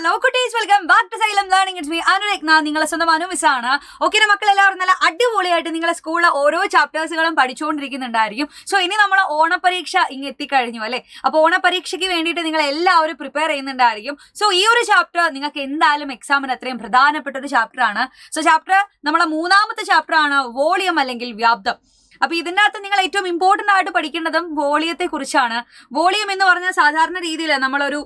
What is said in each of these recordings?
Hello കുട്ടീസ്, welcome back to Xylem learning. It's me Anuragna, നിങ്ങളെ സ്വന്തം അനു മിസ്സാണ്. ഓക്കെ, മക്കൾ എല്ലാവരും നല്ല അടിപൊളിയായിട്ട് നിങ്ങളെ സ്കൂളിലെ ഓരോ ചാപ്റ്റേഴ്സുകളും പഠിച്ചുകൊണ്ടിരിക്കുന്നുണ്ടായിരിക്കും. സോ ഇനി നമ്മൾ ഓണപരീക്ഷ ഇങ്ങ് എത്തിക്കഴിഞ്ഞു അല്ലേ. അപ്പോൾ ഓണപരീക്ഷയ്ക്ക് വേണ്ടിയിട്ട് നിങ്ങൾ എല്ലാവരും പ്രിപ്പയർ ചെയ്യുന്നുണ്ടായിരിക്കും. സോ ഈ ഒരു ചാപ്റ്റർ നിങ്ങൾക്ക് എന്തായാലും എക്സാമിന് അത്രയും പ്രധാനപ്പെട്ട ഒരു ചാപ്റ്റർ ആണ്. സോ ചാപ്റ്റർ നമ്മളെ മൂന്നാമത്തെ ചാപ്റ്റർ ആണ് വോളിയം അല്ലെങ്കിൽ വ്യാപ്തം. അപ്പൊ ഇതിനകത്ത് നിങ്ങൾ ഏറ്റവും ഇമ്പോർട്ടന്റ് ആയിട്ട് പഠിക്കേണ്ടതും വോളിയത്തെ കുറിച്ചാണ്. വോളിയം എന്ന് പറഞ്ഞാൽ സാധാരണ രീതിയിൽ നമ്മളൊരു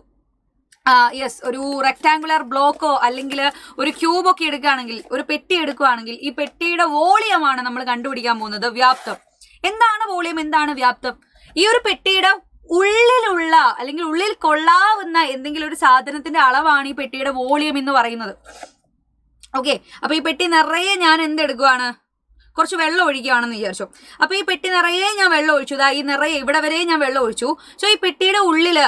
ഒരു റെക്ടാങ്കുലർ ബ്ലോക്കോ അല്ലെങ്കിൽ ഒരു ക്യൂബൊക്കെ എടുക്കുകയാണെങ്കിൽ, ഒരു പെട്ടി എടുക്കുകയാണെങ്കിൽ, ഈ പെട്ടിയുടെ വോളിയമാണ് നമ്മൾ കണ്ടുപിടിക്കാൻ പോകുന്നത് വ്യാപ്തം. എന്താണ് വോളിയം, എന്താണ് വ്യാപ്തം? ഈ ഒരു പെട്ടിയുടെ ഉള്ളിലുള്ള അല്ലെങ്കിൽ ഉള്ളിൽ കൊള്ളാവുന്ന എന്തെങ്കിലും ഒരു സാധനത്തിന്റെ അളവാണ് ഈ പെട്ടിയുടെ വോളിയം എന്ന് പറയുന്നത്. ഓക്കെ, അപ്പൊ ഈ പെട്ടി നിറയെ ഞാൻ എന്തെടുക്കുകയാണ്, കുറച്ച് വെള്ളം ഒഴിക്കുകയാണെന്ന് വിചാരിച്ചു. അപ്പൊ ഈ പെട്ടി നിറയെ ഞാൻ വെള്ളം ഒഴിച്ചു, ഈ നിറയെ ഇവിടെ വരെ ഞാൻ വെള്ളം ഒഴിച്ചു. സോ ഈ പെട്ടിയുടെ ഉള്ളില്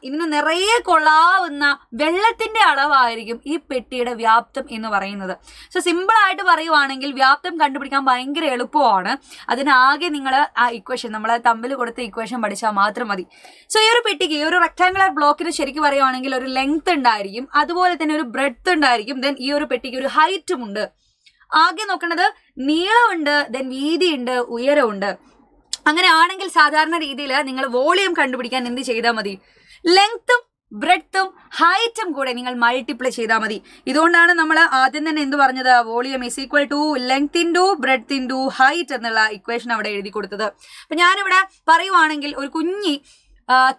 ഇതിന് നിറയെ കൊള്ളാവുന്ന വെള്ളത്തിന്റെ അളവായിരിക്കും ഈ പെട്ടിയുടെ വ്യാപ്തം എന്ന് പറയുന്നത്. സോ സിമ്പിൾ ആയിട്ട് പറയുവാണെങ്കിൽ വ്യാപ്തം കണ്ടുപിടിക്കാൻ ഭയങ്കര എളുപ്പമാണ്. അതിനാകെ നിങ്ങൾ ആ ഇക്വേഷൻ, നമ്മളെ തമ്മിൽ കൊടുത്ത ഇക്വേഷൻ പഠിച്ചാൽ മാത്രം മതി. സോ ഈ ഒരു പെട്ടിക്ക്, ഈ ഒരു റെക്ടാങ്കുലർ ബ്ലോക്കിന് ശരിക്കും പറയുവാണെങ്കിൽ ഒരു ലെങ്ത് ഉണ്ടായിരിക്കും, അതുപോലെ തന്നെ ഒരു ബ്രെഡ്ത്ത് ഉണ്ടായിരിക്കും, ദെൻ ഈ ഒരു പെട്ടിക്ക് ഒരു ഹൈറ്റും ഉണ്ട്. ആകെ നോക്കേണ്ടത് നീളമുണ്ട്, ദെൻ വീതിയുണ്ട്, ഉയരമുണ്ട്. അങ്ങനെ ആണെങ്കിൽ സാധാരണ രീതിയിൽ നിങ്ങൾ വോളിയം കണ്ടുപിടിക്കാൻ എന്ത് ചെയ്താൽ മതി? ലെങ്ത്തും ബ്രെഡ്ത്തും ഹൈറ്റും കൂടെ നിങ്ങൾ മൾട്ടിപ്ലൈ ചെയ്താൽ മതി. ഇതുകൊണ്ടാണ് നമ്മൾ ആദ്യം തന്നെ എന്ത് പറഞ്ഞത്? Volume is equal to length into breadth into height എന്നുള്ള ഇക്വേഷൻ അവിടെ എഴുതി കൊടുത്തത്. അപ്പൊ ഞാനിവിടെ പറയുവാണെങ്കിൽ ഒരു കുഞ്ഞി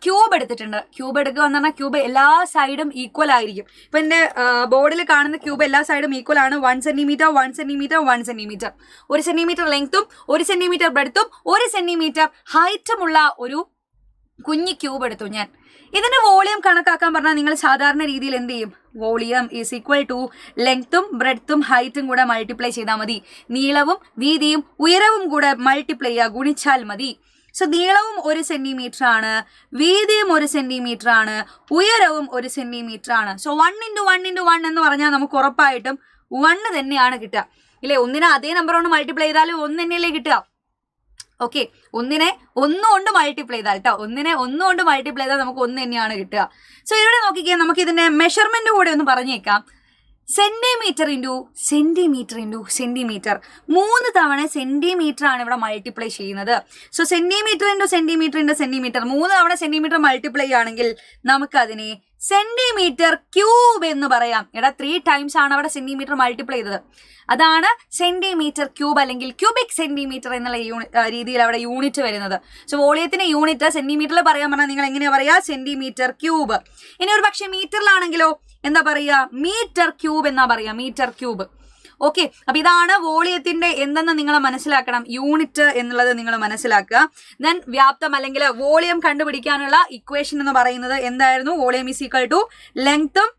ക്യൂബ് എടുത്തിട്ടുണ്ട്. ക്യൂബ് എടുക്കുക എന്ന് പറഞ്ഞാൽ ക്യൂബ് എല്ലാ സൈഡും ഈക്വൽ ആയിരിക്കും. ഇപ്പൊ എന്റെ ബോർഡിൽ കാണുന്ന ക്യൂബ് എല്ലാ സൈഡും ഈക്വൽ ആണ്. 1 സെന്റിമീറ്റർ 1 സെന്റിമീറ്റർ 1 സെന്റിമീറ്റർ, 1 സെന്റിമീറ്റർ ലെങ്ത്തും 1 സെന്റിമീറ്റർ ബ്രെഡ്ത്തും 1 സെന്റിമീറ്റർ ഹൈറ്റുമുള്ള ഒരു കുഞ്ഞി ക്യൂബ് എടുത്തു ഞാൻ. ഇതിന്റെ വോളിയം കണക്കാക്കാൻ പറഞ്ഞാൽ നിങ്ങൾ സാധാരണ രീതിയിൽ എന്ത് ചെയ്യും? വോളിയം ഈസ് ഈക്വൽ ടു ലെങ്ത്തും ബ്രെഡ്ത്തും ഹൈറ്റും കൂടെ മൾട്ടിപ്ലൈ ചെയ്താൽ മതി. നീളവും വീതിയും ഉയരവും കൂടെ മൾട്ടിപ്ലൈ ചെയ്യുക, ഗുണിച്ചാൽ മതി. സോ നീളവും 1 സെന്റിമീറ്റർ ആണ്, വീതിയും 1 സെന്റിമീറ്റർ ആണ്, ഉയരവും 1 സെന്റിമീറ്റർ ആണ്. സോ 1 × 1 × 1 എന്ന് പറഞ്ഞാൽ നമുക്ക് ഉറപ്പായിട്ടും 1 തന്നെയാണ് കിട്ടുക ഇല്ലേ. ഒന്നിനെ അതേ നമ്പർ കൊണ്ട് മൾട്ടിപ്ലൈ ചെയ്താലും 1 തന്നെയല്ലേ കിട്ടുക. ഓക്കെ, ഒന്നിനെ 1 കൊണ്ട് മൾട്ടിപ്ലൈ ചെയ്താൽ കേട്ടോ, ഒന്നിനെ 1 കൊണ്ട് മൾട്ടിപ്ലൈ ചെയ്താൽ നമുക്ക് 1 തന്നെയാണ് കിട്ടുക. സോ ഇവിടെ നോക്കിക്കാൻ നമുക്ക് ഇതിന്റെ മെഷർമെന്റ് കൂടെ ഒന്ന് പറഞ്ഞേക്കാം. Centimetre into centimetre into centimetre, 3 തവണ സെന്റിമീറ്റർ ആണ് ഇവിടെ മൾട്ടിപ്ലൈ ചെയ്യുന്നത്. So centimetre into centimetre into centimetre, 3 തവണ സെന്റിമീറ്റർ മൾട്ടിപ്ലൈ ആണെങ്കിൽ നമുക്കതിനെ സെന്റിമീറ്റർ ക്യൂബ് എന്ന് പറയാം. 3 ടൈംസ് ആണ് അവിടെ സെന്റിമീറ്റർ മൾട്ടിപ്ലൈ ചെയ്തത്. അതാണ് സെന്റിമീറ്റർ ക്യൂബ് അല്ലെങ്കിൽ ക്യൂബിക് സെന്റിമീറ്റർ എന്നുള്ള രീതിയിൽ അവിടെ യൂണിറ്റ് വരുന്നത്. സോ വോളിയത്തിന്റെ യൂണിറ്റ് സെന്റിമീറ്ററിൽ പറയാൻ പറഞ്ഞാൽ നിങ്ങൾ എങ്ങനെയാ പറയാ? Centimetre cube. ഇനി ഒരു പക്ഷേ മീറ്ററിലാണെങ്കിലോ എന്താ പറയാ? മീറ്റർ ക്യൂബ് എന്നാ പറയാ, മീറ്റർ ക്യൂബ്. ഓക്കെ, അപ്പൊ ഇതാണ് വോളിയത്തിന്റെ എന്തെന്ന് നിങ്ങൾ മനസ്സിലാക്കണം, യൂണിറ്റ് എന്നുള്ളത് നിങ്ങൾ മനസ്സിലാക്കുക. ദെൻ വ്യാപ്തം അല്ലെങ്കിൽ വോളിയം കണ്ടുപിടിക്കാനുള്ള ഇക്വേഷൻ എന്ന് പറയുന്നത് എന്തായിരുന്നു? വോളിയം ഈസ് ഈക്വൽ ടു ലെങ്ത്തും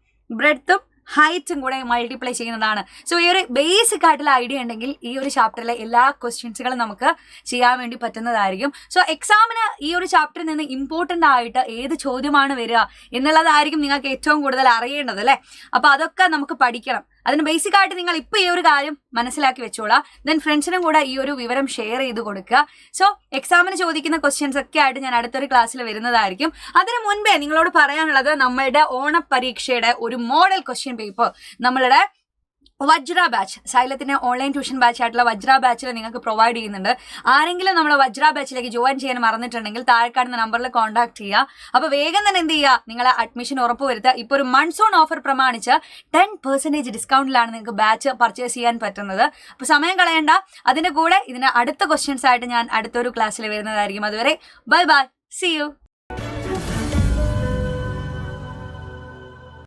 ബ്രെഡ്ത്തും ഹൈറ്റും കൂടെ മൾട്ടിപ്ലൈ ചെയ്യുന്നതാണ്. സോ ഈ ഒരു ബേസിക് ആയിട്ടുള്ള ഐഡിയ ഉണ്ടെങ്കിൽ ഈ ഒരു ചാപ്റ്ററിലെ എല്ലാ ക്വസ്റ്റ്യൻസുകളും നമുക്ക് ചെയ്യാൻ വേണ്ടി പറ്റുന്നതായിരിക്കും. സോ എക്സാമിന് ഈ ഒരു ചാപ്റ്ററിൽ നിന്ന് ഇമ്പോർട്ടൻ്റ് ആയിട്ട് ഏത് ചോദ്യമാണ് വരിക എന്നുള്ളതായിരിക്കും നിങ്ങൾക്ക് ഏറ്റവും കൂടുതൽ അറിയേണ്ടത് അല്ലേ. അപ്പൊ അതൊക്കെ നമുക്ക് പഠിക്കണം. അതിന് ബേസിക് ആയിട്ട് നിങ്ങൾ ഇപ്പൊ ഈ ഒരു കാര്യം മനസ്സിലാക്കി വെച്ചോളാം. ദെൻ ഫ്രണ്ട്സിനും കൂടെ ഈ ഒരു വിവരം ഷെയർ ചെയ്ത് കൊടുക്കുക. സോ എക്സാമിന് ചോദിക്കുന്ന ക്വസ്റ്റ്യൻസ് ഒക്കെ ആയിട്ട് ഞാൻ അടുത്തൊരു ക്ലാസ്സിൽ വരുന്നതായിരിക്കും. അതിന് മുൻപേ നിങ്ങളോട് പറയാനുള്ളത്, നമ്മളുടെ ഓണപരീക്ഷയുടെ ഒരു മോഡൽ ക്വസ്റ്റ്യൻ പേപ്പർ നമ്മളുടെ വജ്ര ബാച്ച്, സൈലത്തിന്റെ ഓൺലൈൻ ട്യൂഷൻ ബാച്ച് ആയിട്ടുള്ള വജ്ര ബാച്ചിൽ നിങ്ങൾക്ക് പ്രൊവൈഡ് ചെയ്യുന്നുണ്ട്. ആരെങ്കിലും നമ്മുടെ വജ്ര ബാച്ചിലേക്ക് ജോയിൻ ചെയ്യാൻ മറന്നിട്ടുണ്ടെങ്കിൽ താഴെ കാണുന്ന നമ്പറിൽ കോൺടാക്ട് ചെയ്യുക. അപ്പൊ വേഗം തന്നെ എന്ത് ചെയ്യുക, നിങ്ങളെ അഡ്മിഷൻ ഉറപ്പുവരുത്തുക. ഇപ്പോൾ ഒരു മൺസൂൺ ഓഫർ പ്രമാണിച്ച് 10% ഡിസ്കൗണ്ടിലാണ് നിങ്ങൾക്ക് ബാച്ച് പർച്ചേസ് ചെയ്യാൻ പറ്റുന്നത്. അപ്പൊ സമയം കളയണ്ട. അതിന്റെ കൂടെ ഇതിന് അടുത്ത ക്വസ്റ്റ്യൻസ് ആയിട്ട് ഞാൻ അടുത്തൊരു ക്ലാസ്സിൽ വരുന്നതായിരിക്കും. അതുവരെ ബൈ ബൈ, സീ യു.